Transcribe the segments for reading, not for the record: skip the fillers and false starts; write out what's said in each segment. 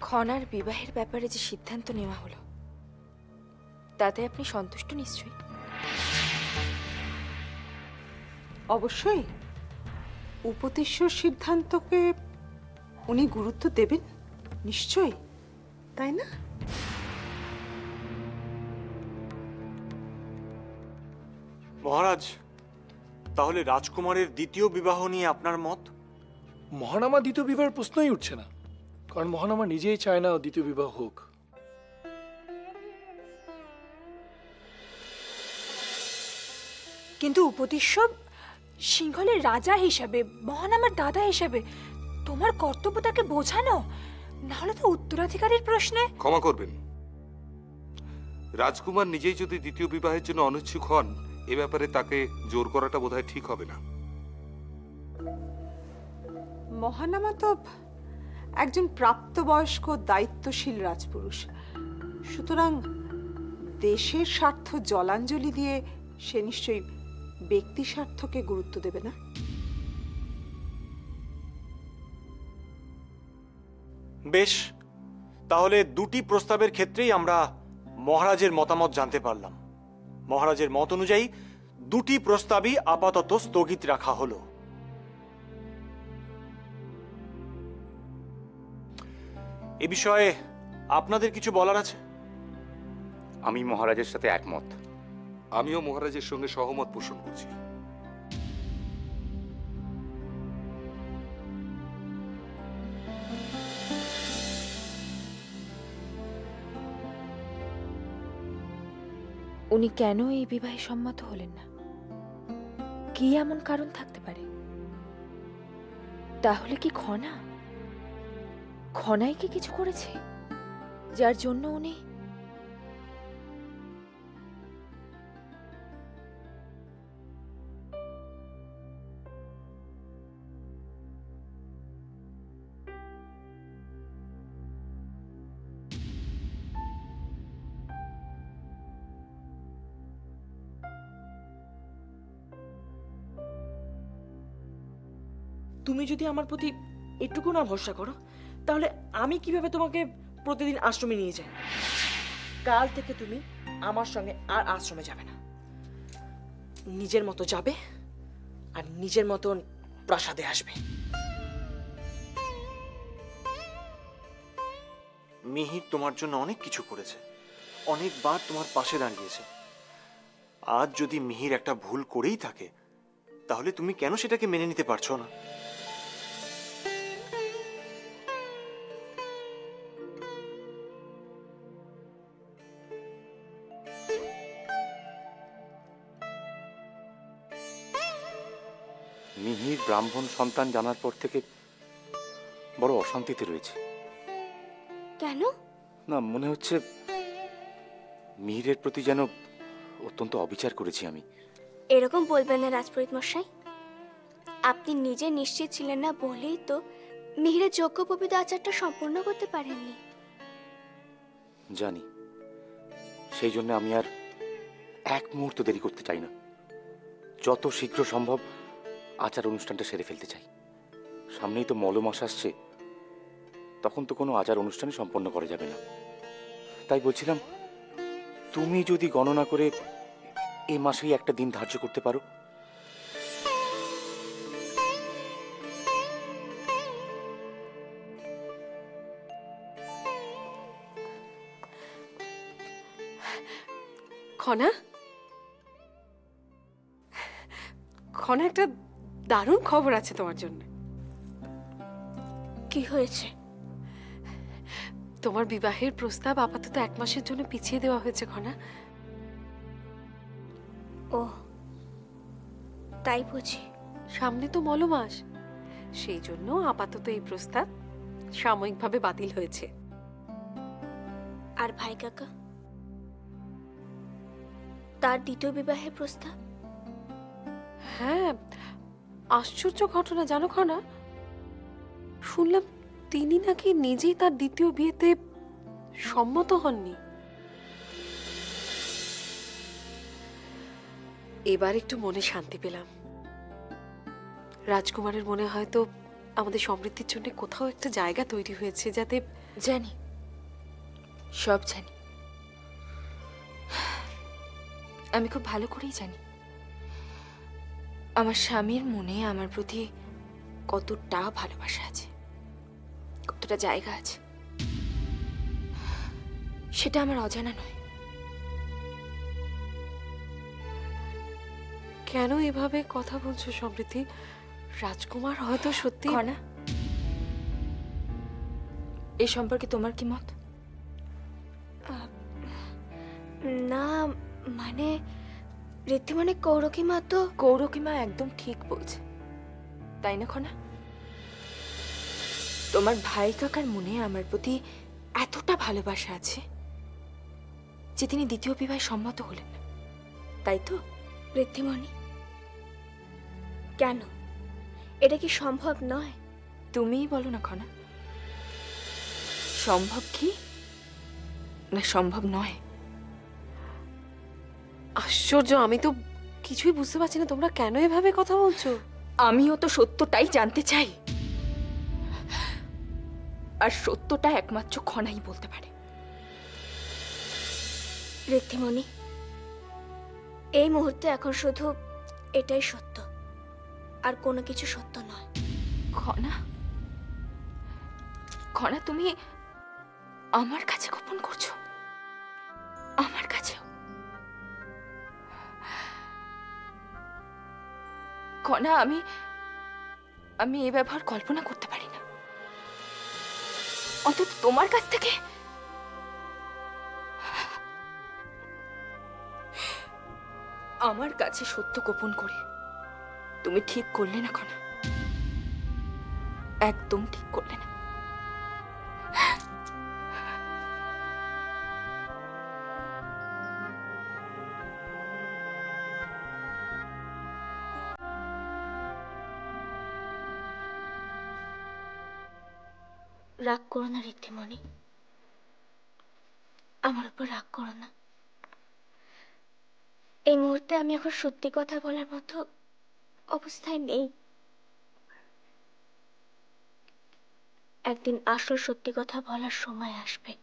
খনার বিবাহের ব্যাপারে যে সিদ্ধান্ত নেওয়া হলো তাতে আপনি সন্তুষ্ট নিশ্চয়ই? অবশ্যই। উপদেশ্বর সিদ্ধান্তকে উনি গুরুত্ব দেবেন নিশ্চয়ই, তাই না? মহারাজ, তাহলে রাজকুমারের দ্বিতীয় বিবাহ নিয়ে আপনার মত? মহানামা দ্বিতীয় বিবাহের প্রশ্নই উঠছে না, কারণ মহানামা নিজেই চায় না দ্বিতীয় বিবাহ হোক। কিন্তু উপদেশ্বর সিংহলের রাজা হিসাবে, মহানামার দাদা হিসাবে তোমার কর্তব্য তাকে বোঝানো, নাহলে তো উত্তরাধিকারীর প্রশ্নে। ক্ষমা করবেন, রাজকুমার নিজেই যদি দ্বিতীয় বিবাহের জন্য অনিচ্ছুক হন, এ ব্যাপারে তাকে জোর করাটা বোধহয় ঠিক হবে না। মহানামা তো একজন প্রাপ্তবয়স্ক দায়িত্বশীল রাজপুরুষ, সুতরাং দেশের স্বার্থ জলাঞ্জলি দিয়ে সে নিশ্চয়ই ব্যক্তি স্বার্থকে গুরুত্ব দেবে না। বেশ, তাহলে দুটি প্রস্তাবের ক্ষেত্রেই আমরা মহারাজের মতামত জানতে পারলাম। মহারাজের মত অনুযায়ী দুটি প্রস্তাবই আপাতত স্থগিত রাখা হলো। এ বিষয়ে আপনাদের কিছু বলার আছে? আমি মহারাজের সাথে একমত। আমিও মহারাজের সঙ্গে সহমত পোষণ করছি। উনি কেন এই বিবাহে সম্মত হলেন না? কি এমন কারণ থাকতে পারে? তাহলে কি খনাই কি কিছু করেছে যার জন্য উনি? তুমি যদি আমার প্রতি একটুকু না ভরসা করো, তাহলে আমি কিভাবে তোমাকে প্রতিদিন আশ্রমে নিয়ে যাই? কাল থেকে তুমি আমার সঙ্গে আর আশ্রমে যাবে না, নিজের মতো যাবে আর নিজের মতন প্রাসাদে আসবে। মিহির তোমার জন্য অনেক কিছু করেছে, অনেকবার তোমার পাশে দাঁড়িয়েছে। আজ যদি মিহির একটা ভুল করেই থাকে, তাহলে তুমি কেন সেটাকে মেনে নিতে পারছো না? মিহির ব্রাহ্মণ সন্তান জানার পর থেকে বড় অশান্তিতে রয়েছে। কেন? না, মনে হচ্ছে মিহিরের প্রতি যেন অত্যন্ত অবিচার করেছি আমি। এরকম বলবেন না রাজপুরোহিত মশাই। আপনি নিজে নিশ্চিত ছিলেন না বলেই তো মিহিরের যজ্ঞোপবীত আচারটা সম্পূর্ণ করতে পারেননি। জানি, সেই জন্য আমি আর এক মুহূর্ত দেরি করতে চাই না। যত শীঘ্র সম্ভব আচার অনুষ্ঠানটা সেরে ফেলতে চাই। সামনেই তো মল মাস আসছে, তখন তো কোনো আচার অনুষ্ঠানই সম্পন্ন করা যাবে না। তাই বলছিলাম, তুমি যদি গণনা করে এই মাসেই একটা দিন ধার্য করতে পারো। খনা, একটা দারুণ খবর আছে তোমার জন্য। কি হয়েছে? তোমার বিবাহের প্রস্তাব আপাতত 1 মাসের জন্য পিছিয়ে দেওয়া হয়েছে খনা। ও, তাই বুঝি। সামনে তো মলমাস, সেই জন্য আপাতত এই প্রস্তাব সাময়িকভাবে বাতিল হয়েছে। আর ভাই কাকা, তার দ্বিতীয় বিবাহের প্রস্তাব? হ্যাঁ, আশ্চর্য ঘটনা জানো খনা। শুনলাম তিনি নাকি নিজেই তার দ্বিতীয় বিয়েতে সম্মত হননি। এবার একটু মনে শান্তি পেলাম। রাজকুমারের মনে হয়তো আমাদের সমৃদ্ধির জন্য কোথাও একটা জায়গা তৈরি হয়েছে, যাতে জানি, সব জানি, আমি খুব ভালো করেই জানি আমার স্বামীর মনে আমার প্রতি কতটা ভালোবাসা আছে, কতটা জায়গা আছে, সেটা আমার অজানা নয়। কেন এভাবে কথা বলছো সমৃদ্ধি? রাজকুমার হয়তো সত্যি। খনা, এই সম্পর্কে তোমার কি মত? না মানে ঋদ্ধিমণি কৌরকিমা তো কৌরকিমা একদম ঠিক বলছে, তাই না খনা? তোমার ভাই কাকার মনে আমার প্রতি এতটা ভালোবাসা আছে যে তিনি দ্বিতীয় বিবাহে সম্মত হলেন, তাই তো? ঋদ্ধিমণি, কেন এটা কি সম্ভব নয়? তুমিই বলো না খনা, সম্ভব কি না সম্ভব নয়? আশ্চর্য, আমি তো কিছুই বুঝতে পারছি না, তোমরা কেন এভাবে কথা বলছো? আমিও তো সত্যটাই জানতে চাই, আর সত্যটা একমাত্র খনাই বলতে পারে। ঋদ্ধিমণি, এই মুহূর্তে এখন শুধু এটাই সত্য, আর কোনো কিছু সত্য নয়। খনা, খনা, তুমি আমার কাছে গোপন করছো? আমার কাছেও? খনা, আমি এই ব্যবহার কল্পনা করতে পারি না, অন্তত তোমার কাছ থেকে। আমার কাছে সত্য গোপন করে তুমি ঠিক করলে না খনা, একদম ঠিক করলে না। রাগ করো না ঋদ্ধিমণি, আমার উপর রাগ করো না। এই মুহূর্তে আমি এখন সত্যি কথা বলার মতো অবস্থায় নেই। একদিন আসল সত্যি কথা বলার সময় আসবে।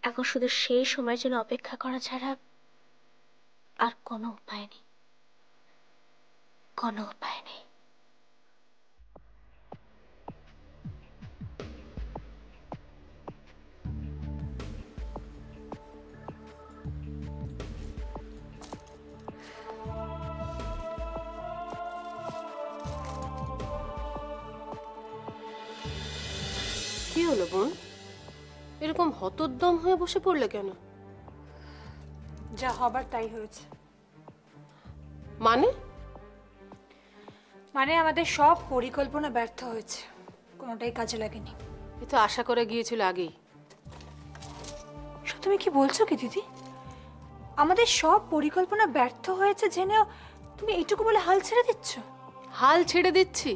এখন শুধু সেই সময়ের জন্য অপেক্ষা করা ছাড়া আর কোনো উপায় নেই, কোনো উপায় নেই। কি হলো বোন, এরকম হতোদ্দম হয়ে বসে পড়লে কেন? যা হবার তাই হয়েছে। মানে? মানে আমাদের সব পরিকল্পনা ব্যর্থ হয়েছে, কোনোটাই কাজে লাগেনি। এ তো আশা করে গিয়েছিল আগেই। তুমি কি বলছো কি দিদি? আমাদের সব পরিকল্পনা ব্যর্থ হয়েছে জেনেও তুমি এইটুকু বলে হাল ছেড়ে দিচ্ছ? হাল ছেড়ে দিচ্ছি?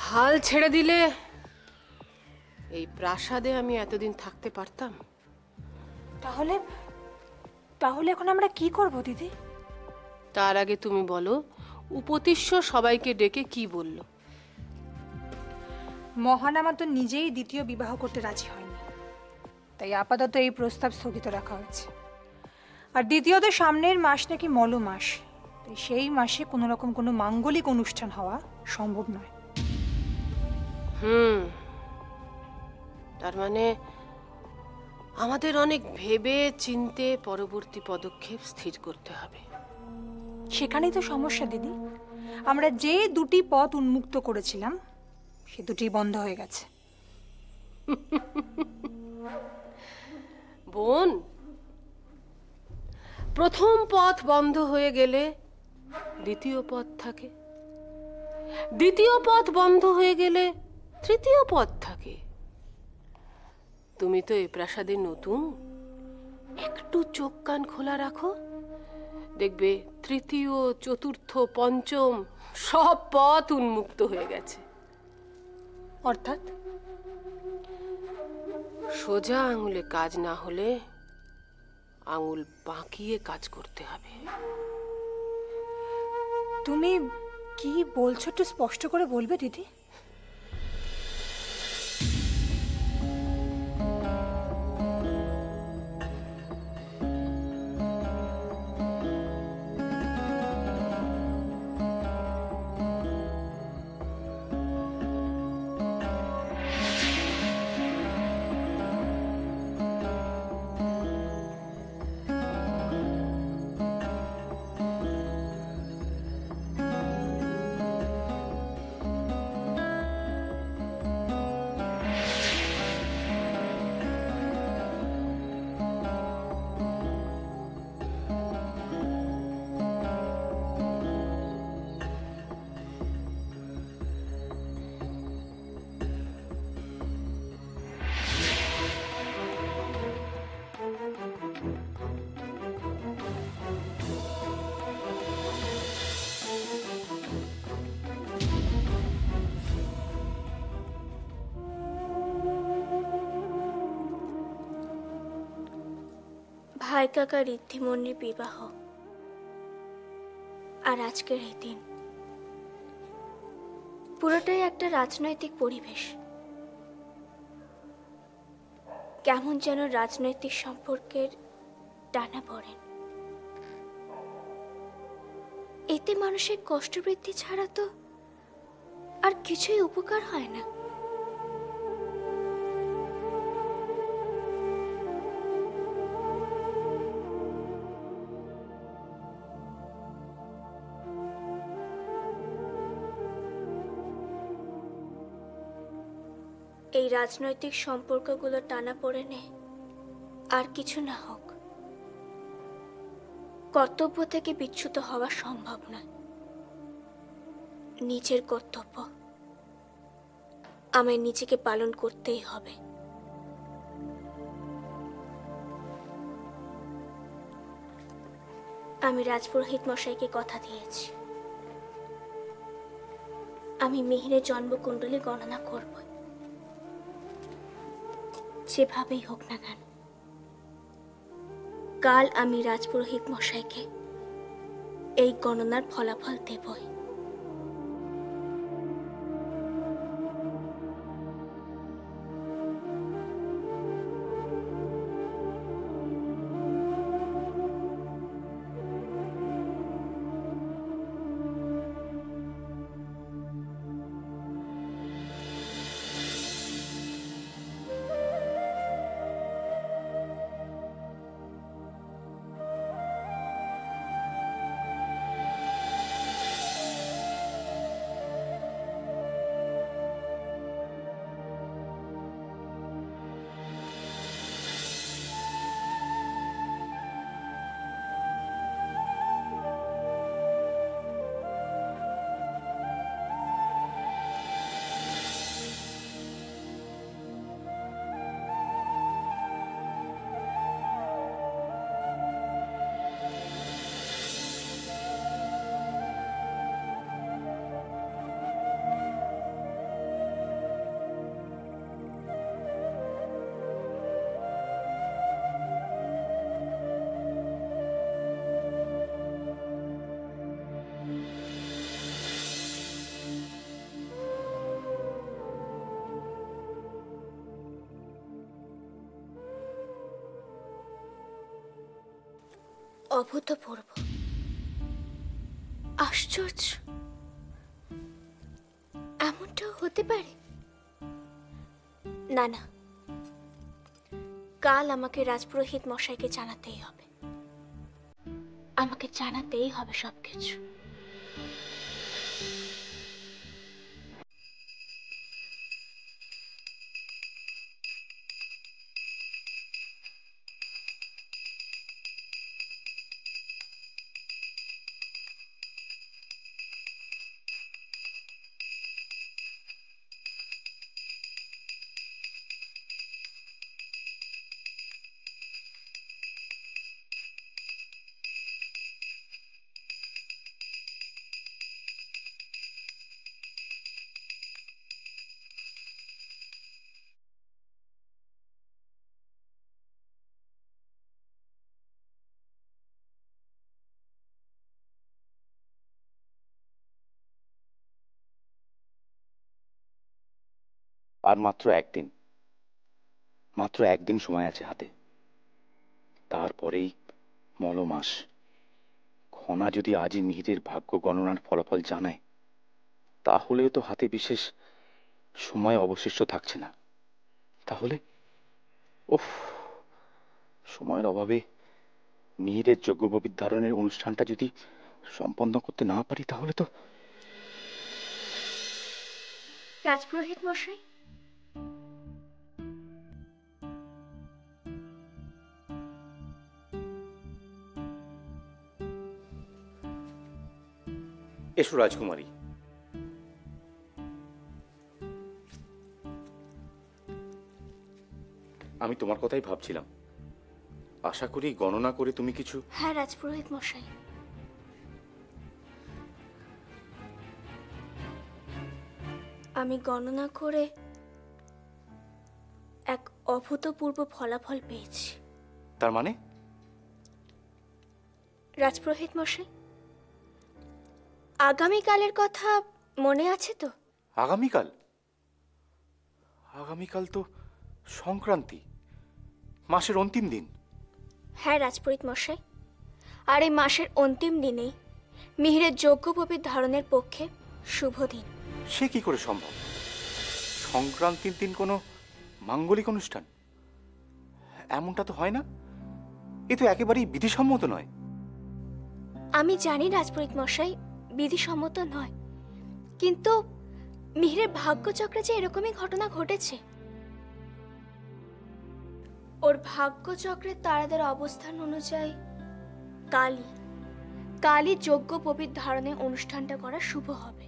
হাল ছেড়ে দিলে এই প্রাসাদে আমি এতদিন থাকতে পারতাম? তাহলে তাহলে এখন আমরা কি করব দিদি? তার আগে তুমি বলো, উপতিষ্য সবাইকে ডেকে কি বলল? মহানামা তো নিজেই দ্বিতীয় বিবাহ করতে রাজি হয়নি, তাই আপাতত এই প্রস্তাব স্থগিত রাখা হয়েছে। আর দ্বিতীয়ত সামনের মাস নাকি মল মাস, তাই সেই মাসে কোনো রকম কোনো মাঙ্গলিক অনুষ্ঠান হওয়া সম্ভব নয়। তার মানে আমাদের অনেক ভেবে চিনতে পরবর্তী পদক্ষেপ স্থির করতে হবে। সেখানেই তো সমস্যা দিদি, আমরা যে দুটি পথ উন্মুক্ত করেছিলাম সে দুটি বন্ধ হয়ে গেছে। বোন, প্রথম পথ বন্ধ হয়ে গেলে দ্বিতীয় পথ থাকে, দ্বিতীয় পথ বন্ধ হয়ে গেলে তৃতীয় পথ থাকে। তুমি তো এই প্রাসাদে নতুন, একটু চোখ কান খোলা রাখো, দেখবে তৃতীয়, চতুর্থ, পঞ্চম সব পথ উন্মুক্ত হয়ে গেছে। অর্থাৎ সোজা আঙুলে কাজ না হলে আঙুল বাঁকিয়ে কাজ করতে হবে। তুমি কি বলছো একটু স্পষ্ট করে বলবে দিদি? ভাই কাকা ঋদ্ধিমণির বিবাহ আর আজকের এই দিন পুরোটাই একটা রাজনৈতিক পরিবেশ। কেমন যেন রাজনৈতিক সম্পর্কের টানাপোড়েন। এতে মানুষের কষ্ট বৃদ্ধি ছাড়া তো আর কিছুই উপকার হয় না। এই রাজনৈতিক সম্পর্কগুলো টানাপোড়েনে আর কিছু না হোক, কর্তব্য থেকে বিচ্যুত হওয়া সম্ভব নয়। নিজের কর্তব্য আমায় নিজেকে পালন করতেই হবে। আমি রাজপুরোহিত মশাইকে কথা দিয়েছি, আমি মিহিরের জন্মকুণ্ডলী গণনা করব, যেভাবেই হোক না কেন। কাল আমি রাজপুরোহিত মশাইকে এই গণনার ফলাফল দেবই। অভূতপূর্ব, আশ্চর্য, এমনটাও হতে পারে। না না, কাল আমাকে রাজপুরোহিত মশাইকে জানাতেই হবে, আমাকে জানাতেই হবে সবকিছু। আর মাত্র একদিন সময় আছে হাতে। তারপরেই মলমাস। খনা যদি আজই মিহিরের ভাগ্য গণনার ফলাফল জানায়, তাহলেও তো হাতে বিশেষ সময় অবশিষ্ট থাকছে না। তাহলে সময়ের অভাবে মিহিরের যজ্ঞোপবীত ধারণের অনুষ্ঠানটা যদি সম্পন্ন করতে না পারি, তাহলে তো। রাজপুরোহিত মশাই, এসো রাজকুমারী। আমি তোমার কথাই ভাবছিলাম। আশা করি গণনা করে তুমি কিছু। হ্যাঁ রাজপুরোহিত মশাই, আমি গণনা করে এক অভূতপূর্ব ফলাফল পেয়েছি। তার মানে? রাজপুরোহিত মশাই, আগামীকালের কথা মনে আছে তো? আগামীকাল? আগামীকাল তো সংক্রান্তি, মাসের অন্তিম দিন। হ্যাঁ রাজপুরোহিত মশাই, আর এই মাসের অন্তিম দিনেই মিহিরের যজ্ঞোপবীত ধারণের পক্ষে শুভ দিন। সে কি করে সম্ভব? সংক্রান্তির দিন কোনো মাঙ্গলিক অনুষ্ঠান? এমনটা তো হয় না। এ তো একেবারেই বিধিসম্মত নয়। আমি জানি রাজপুরোহিত মশাই, বিধিসম্মত নয়, কিন্তু মিহিরের ভাগ্যচক্রে যে এরকমই ঘটনা ঘটেছে। ওর ভাগ্যচক্রের তারাদের অবস্থান অনুযায়ী কালই যজ্ঞোপবীত ধারণের অনুষ্ঠানটা করা শুভ হবে।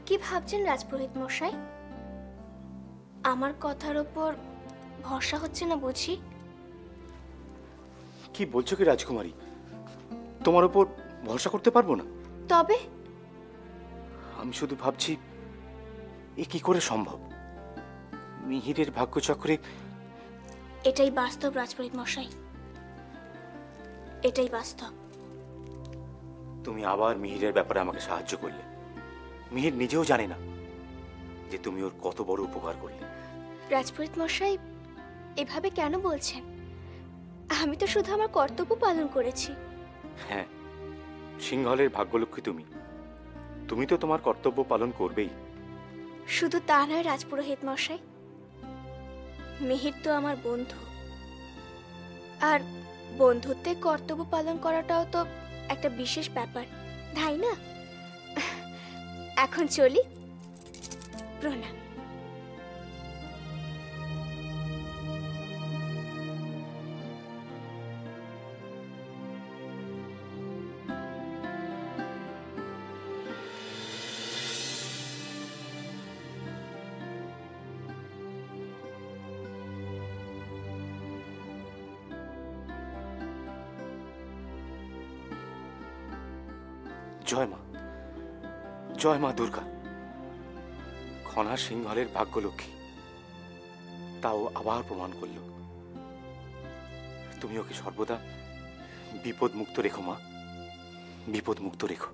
কি ভাবছেন রাজপুরোহিত মশাই? আমার কথার ওপর ভরসা হচ্ছে না বুঝি? কি বলছো কি রাজকুমারী? তোমার উপর ভরসা করতে পারবো না? তবে আমি শুধু ভাবছি, এ কি করে সম্ভব? মিহিরের ভাগ্যচক্রে। এটাই বাস্তব রাজপুরোহিত মশাই, এটাই বাস্তব। তুমি আবার মিহিরের ব্যাপারে আমাকে সাহায্য করলে। মিহির নিজেও জানে না যে তুমি ওর কত বড় উপকার করলে। রাজপুরোহিত মশাই, এভাবে কেন বলছেন? আমি তো শুধু আমার কর্তব্য পালন করেছি। হ্যাঁ, সিংহলের ভাগ্যলক্ষ্মী তুমি। তুমি তো তোমার কর্তব্য পালন করবেই। শুধু তা নয় রাজপুরোহিত মশাই, মিহির তো আমার বন্ধু, আর বন্ধুত্বে কর্তব্য পালন করাটাও তো একটা বিশেষ ব্যাপার, তাই না? এখন চলি, প্রণাম। জয় মা, জয় মা দুর্গা। খনা সিংহলের ভাগ্যলক্ষ্মী, তাও আবার প্রমাণ করল। তুমি ওকে সর্বদা বিপদ মুক্ত রেখো মা, বিপদ মুক্ত রেখো।